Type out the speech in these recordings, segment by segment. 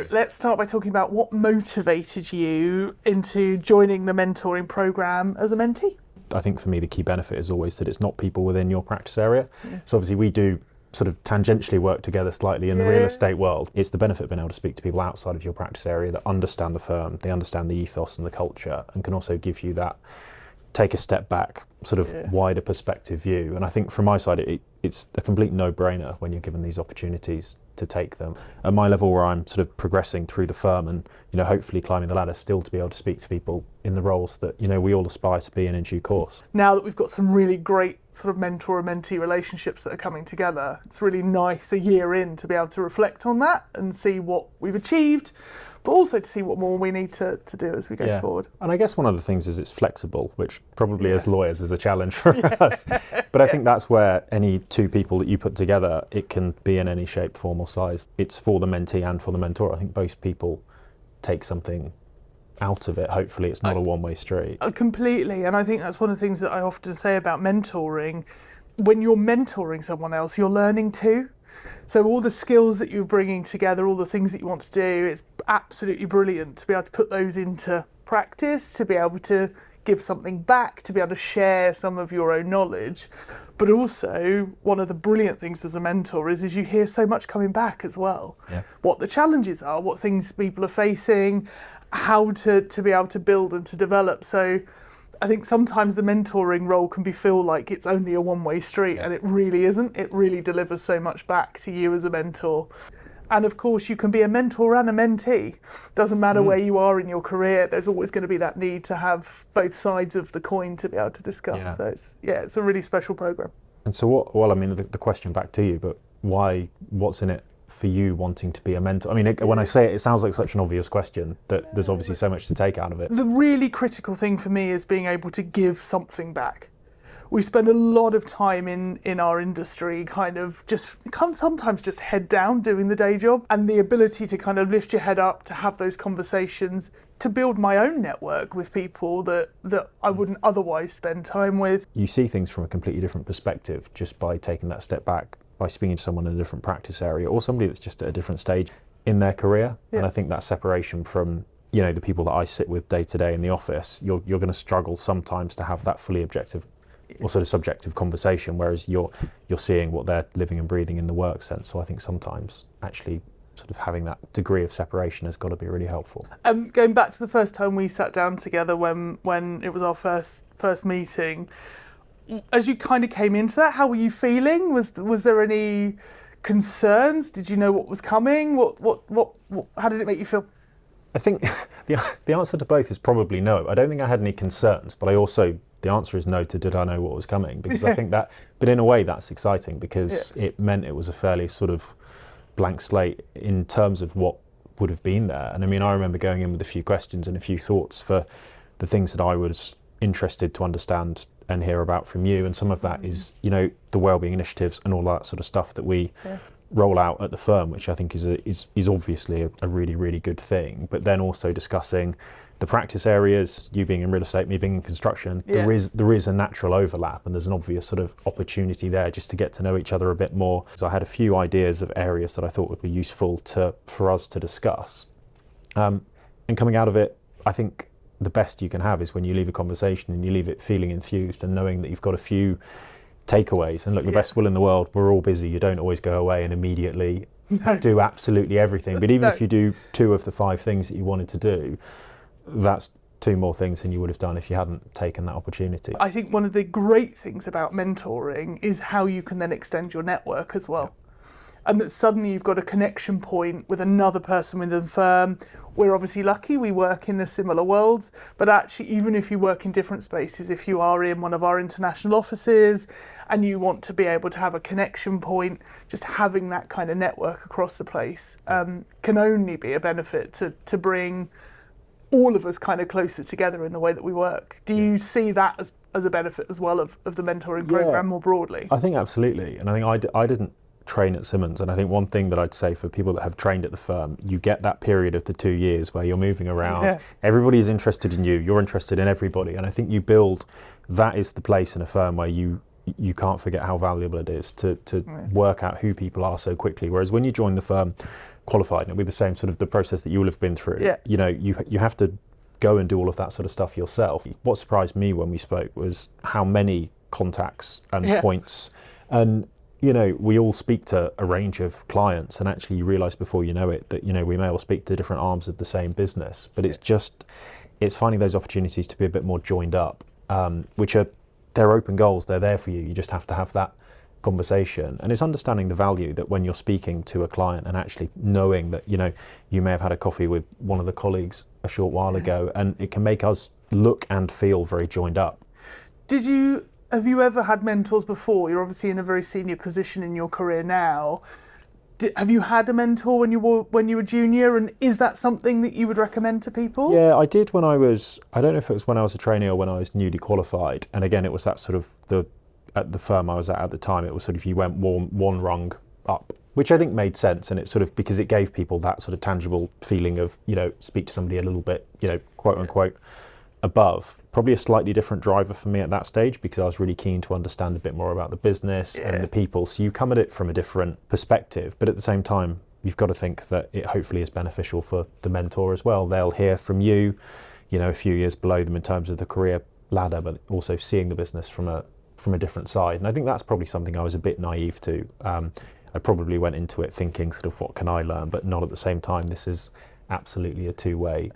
let's start by talking about what motivated you into joining the mentoring program as a mentee. I think for me the key benefit is always that it's not people within your practice area. So obviously we do sort of tangentially work together slightly in the real estate world. It's the benefit of being able to speak to people outside of your practice area that understand the firm, they understand the ethos and the culture, and can also give you that take a step back, sort of wider perspective view. And I think from my side, it's a complete no-brainer when you're given these opportunities to take them. At my level, where I'm sort of progressing through the firm and, you know, hopefully climbing the ladder, still to be able to speak to people in the roles that, you know, we all aspire to be in due course. Now that we've got some really great sort of mentor and mentee relationships that are coming together, it's really nice a year in to be able to reflect on that and see what we've achieved, but also to see what more we need to do as we go forward. And I guess one of the things is it's flexible, which probably as lawyers is a challenge for us. But I think that's where any two people that you put together, it can be in any shape, form or size. It's for the mentee and for the mentor. I think both people take something out of it. Hopefully it's not a one-way street. Completely. And I think that's one of the things that I often say about mentoring. When you're mentoring someone else, you're learning too. So all the skills that you're bringing together, all the things that you want to do, it's absolutely brilliant to be able to put those into practice, to be able to give something back, to be able to share some of your own knowledge. But also, one of the brilliant things as a mentor is you hear so much coming back as well. What the challenges are, what things people are facing, how to be able to build and to develop. So I think sometimes the mentoring role can feel like it's only a one-way street, and it really isn't. It really delivers so much back to you as a mentor. And of course, you can be a mentor and a mentee. Doesn't matter where you are in your career, there's always going to be that need to have both sides of the coin to be able to discuss. So it's a really special program. And so well, I mean, the question back to you, but what's in it for you wanting to be a mentor? I mean, when I say it, it sounds like such an obvious question that there's obviously so much to take out of it. The really critical thing for me is being able to give something back. We spend a lot of time in our industry kind of sometimes just head down doing the day job, and the ability to kind of lift your head up, to have those conversations, to build my own network with people that I wouldn't otherwise spend time with. You see things from a completely different perspective just by taking that step back, by speaking to someone in a different practice area or somebody that's just at a different stage in their career. And I think that separation from, you know, the people that I sit with day to day in the office, you're going to struggle sometimes to have that fully objective or sort of subjective conversation, whereas you're seeing what they're living and breathing in the work sense. So I think sometimes actually sort of having that degree of separation has got to be really helpful. Going back to the first time we sat down together when it was our first meeting, as you kind of came into that, how were you feeling? Was there any concerns? Did you know what was coming? How did it make you feel? I think the answer to both is probably no. I don't think I had any concerns, but the answer is no to did I know what was coming? Because I think that, but in a way that's exciting because it meant it was a fairly sort of blank slate in terms of what would have been there. And I mean, I remember going in with a few questions and a few thoughts for the things that I was interested to understand and hear about from you. And some of that is, you know, the wellbeing initiatives and all that sort of stuff that we roll out at the firm, which I think is obviously a really, really good thing. But then also discussing the practice areas, you being in real estate, me being in construction, there is a natural overlap and there's an obvious sort of opportunity there just to get to know each other a bit more. So I had a few ideas of areas that I thought would be useful for us to discuss. And coming out of it, I think the best you can have is when you leave a conversation and you leave it feeling enthused and knowing that you've got a few takeaways. And look, the best will in the world, we're all busy. You don't always go away and immediately do absolutely everything. But even if you do 2 of the 5 things that you wanted to do, that's 2 more things than you would have done if you hadn't taken that opportunity. I think one of the great things about mentoring is how you can then extend your network as well. And that suddenly you've got a connection point with another person within the firm. We're obviously lucky, we work in the similar worlds, but actually even if you work in different spaces, if you are in one of our international offices and you want to be able to have a connection point, just having that kind of network across the place can only be a benefit to bring all of us kind of closer together in the way that we work. Do you see that as a benefit as well of the mentoring program more broadly? I think absolutely. And I think I didn't train at Simmons, and I think one thing that I'd say for people that have trained at the firm, you get that period of the 2 years where you're moving around, everybody's interested in you're interested in everybody, and I think you build, that is the place in a firm where you can't forget how valuable it is to work out who people are so quickly, whereas when you join the firm qualified, and it'll be the same sort of the process that you will have been through. Yeah. You know, you have to go and do all of that sort of stuff yourself. What surprised me when we spoke was how many contacts and points, and you know, we all speak to a range of clients, and actually you realise before you know it that, you know, we may all speak to different arms of the same business, but it's finding those opportunities to be a bit more joined up, they're open goals, they're there for you. You just have to have that conversation, and it's understanding the value that when you're speaking to a client and actually knowing that, you know, you may have had a coffee with one of the colleagues a short while ago, and it can make us look and feel very joined up. Have you ever had mentors before? You're obviously in a very senior position in your career now. Have you had a mentor when you were junior, and is that something that you would recommend to people? Yeah, I did when I don't know if it was when I was a trainee or when I was newly qualified. And again, it was that sort of at the firm I was at the time, it was sort of you went one rung up, which I think made sense. And it's sort of because it gave people that sort of tangible feeling of, you know, speak to somebody a little bit, you know, quote unquote, above. Probably a slightly different driver for me at that stage, because I was really keen to understand a bit more about the business and the people. So you come at it from a different perspective, but at the same time, you've got to think that it hopefully is beneficial for the mentor as well. They'll hear from you, you know, a few years below them in terms of the career ladder, but also seeing the business from a different side. And I think that's probably something I was a bit naive to. I probably went into it thinking sort of, what can I learn? But not at the same time. This is absolutely a two-way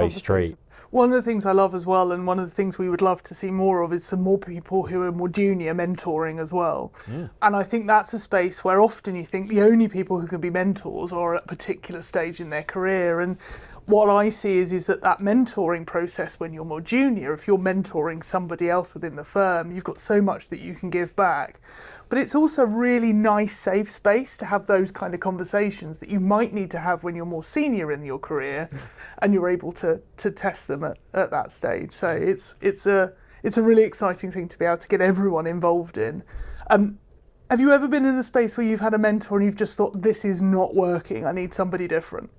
street. One of the things I love as well, and one of the things we would love to see more of, is some more people who are more junior mentoring as well. Yeah. And I think that's a space where often you think the only people who can be mentors are at a particular stage in their career. And what I see is that mentoring process when you're more junior, if you're mentoring somebody else within the firm, you've got so much that you can give back. But it's also a really nice, safe space to have those kind of conversations that you might need to have when you're more senior in your career, and you're able to test them at that stage. So it's a really exciting thing to be able to get everyone involved in. Have you ever been in a space where you've had a mentor and you've just thought, this is not working, I need somebody different?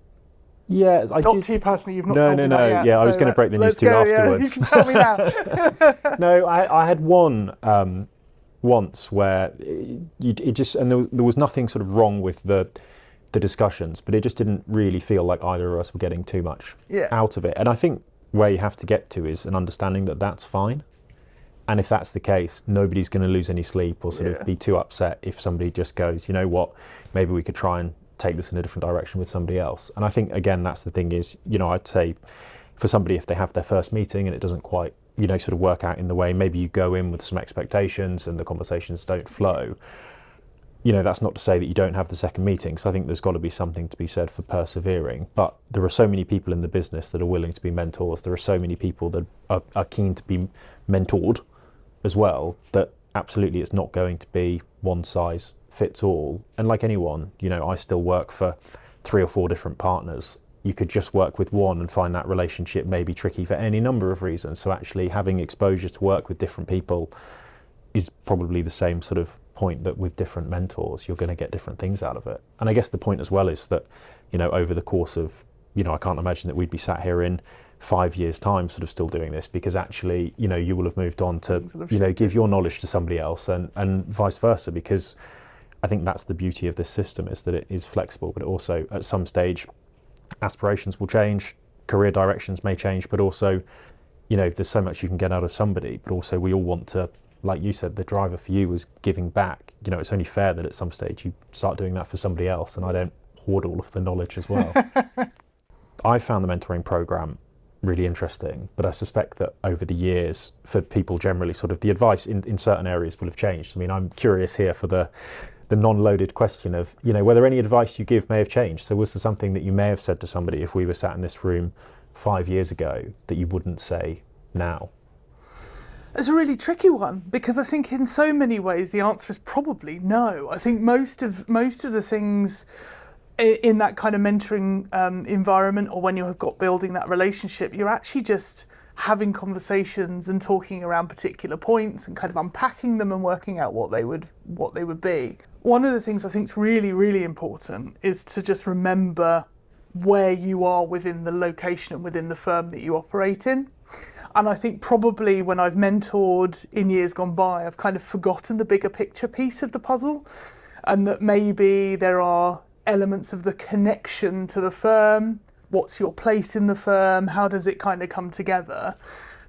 Yeah, I not did. to you personally, you've not told me that yet. Yeah, I was going to break the news to you afterwards. Yeah, you can tell me now. No, I had one once where it just, and there was nothing sort of wrong with the discussions, but it just didn't really feel like either of us were getting too much out of it. And I think where you have to get to is an understanding that that's fine. And if that's the case, nobody's going to lose any sleep or sort of be too upset if somebody just goes, you know what, maybe we could try and take this in a different direction with somebody else. And I think, again, that's the thing is, you know, I'd say for somebody, if they have their first meeting and it doesn't quite, you know, sort of work out in the way, maybe you go in with some expectations and the conversations don't flow. You know, that's not to say that you don't have the second meeting. So I think there's got to be something to be said for persevering. But there are so many people in the business that are willing to be mentors. There are so many people that are keen to be mentored as well, that absolutely it's not going to be one size fits all. And like anyone, you know, I still work for 3 or 4 different partners. You could just work with one and find that relationship may be tricky for any number of reasons. So actually having exposure to work with different people is probably the same sort of point, that with different mentors, you're going to get different things out of it. And I guess the point as well is that, you know, over the course of, you know, I can't imagine that we'd be sat here in 5 years' time sort of still doing this, because actually, you know, you will have moved on to, you know, give your knowledge to somebody else, and vice versa, because I think that's the beauty of this system, is that it is flexible, but also at some stage aspirations will change, career directions may change, but also, you know, there's so much you can get out of somebody, but also we all want to, like you said, the driver for you was giving back. You know, it's only fair that at some stage you start doing that for somebody else, and I don't hoard all of the knowledge as well. I found the mentoring program really interesting, but I suspect that over the years, for people generally, sort of the advice in certain areas will have changed. I mean, I'm curious here for the non-loaded question of, you know, whether any advice you give may have changed. So was there something that you may have said to somebody if we were sat in this room 5 years ago that you wouldn't say now? It's a really tricky one, because I think in so many ways the answer is probably no. I think most of the things in that kind of mentoring environment, or when you have got building that relationship, you're actually just having conversations and talking around particular points and kind of unpacking them and working out what they would be. One of the things I think is really, really important is to just remember where you are within the location and within the firm that you operate in. And I think probably when I've mentored in years gone by, I've kind of forgotten the bigger picture piece of the puzzle, and that maybe there are elements of the connection to the firm, what's your place in the firm, how does it kind of come together,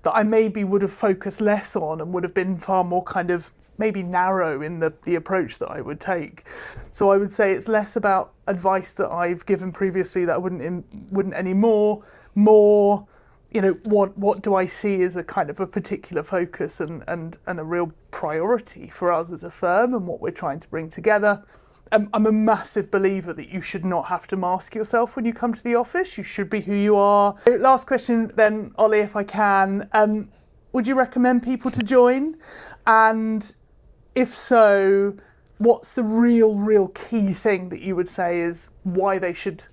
that I maybe would have focused less on and would have been far more kind of maybe narrow in the approach that I would take. So I would say it's less about advice that I've given previously that I wouldn't anymore, more, you know, what do I see as a kind of a particular focus and a real priority for us as a firm and what we're trying to bring together. I'm a massive believer that you should not have to mask yourself when you come to the office. You should be who you are. Last question then, Oli, if I can. Would you recommend people to join? And if so, what's the real key thing that you would say is why they should,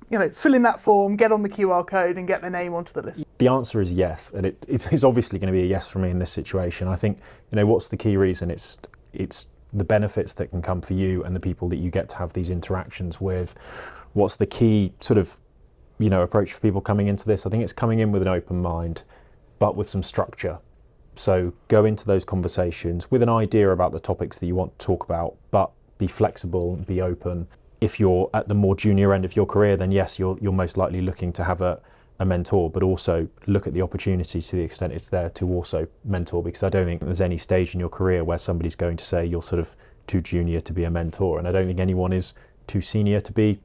you know, fill in that form, get on the QR code and get their name onto the list? The answer is yes, and it's obviously going to be a yes for me in this situation. I think, you know, what's the key reason? It's the benefits that can come for you and the people that you get to have these interactions with. What's the key sort of, you know, approach for people coming into this? I think it's coming in with an open mind, but with some structure. So go into those conversations with an idea about the topics that you want to talk about, but be flexible and be open. If you're at the more junior end of your career, then yes, you're most likely looking to have a mentor, but also look at the opportunity to the extent it's there to also mentor, because I don't think there's any stage in your career where somebody's going to say you're sort of too junior to be a mentor, and I don't think anyone is too senior to be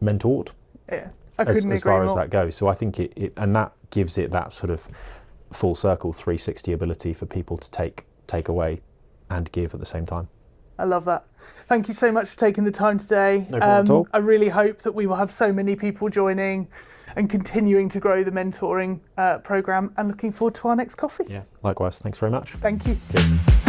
mentored. Yeah, I couldn't agree as far more. as that goes. So I think it and that gives it that sort of full circle 360 ability for people to take away and give at the same time. I love that. Thank you so much for taking the time today. No problem at all. I really hope that we will have so many people joining and continuing to grow the mentoring programme, and looking forward to our next coffee. Yeah, likewise. Thanks very much. Thank you. Cheers.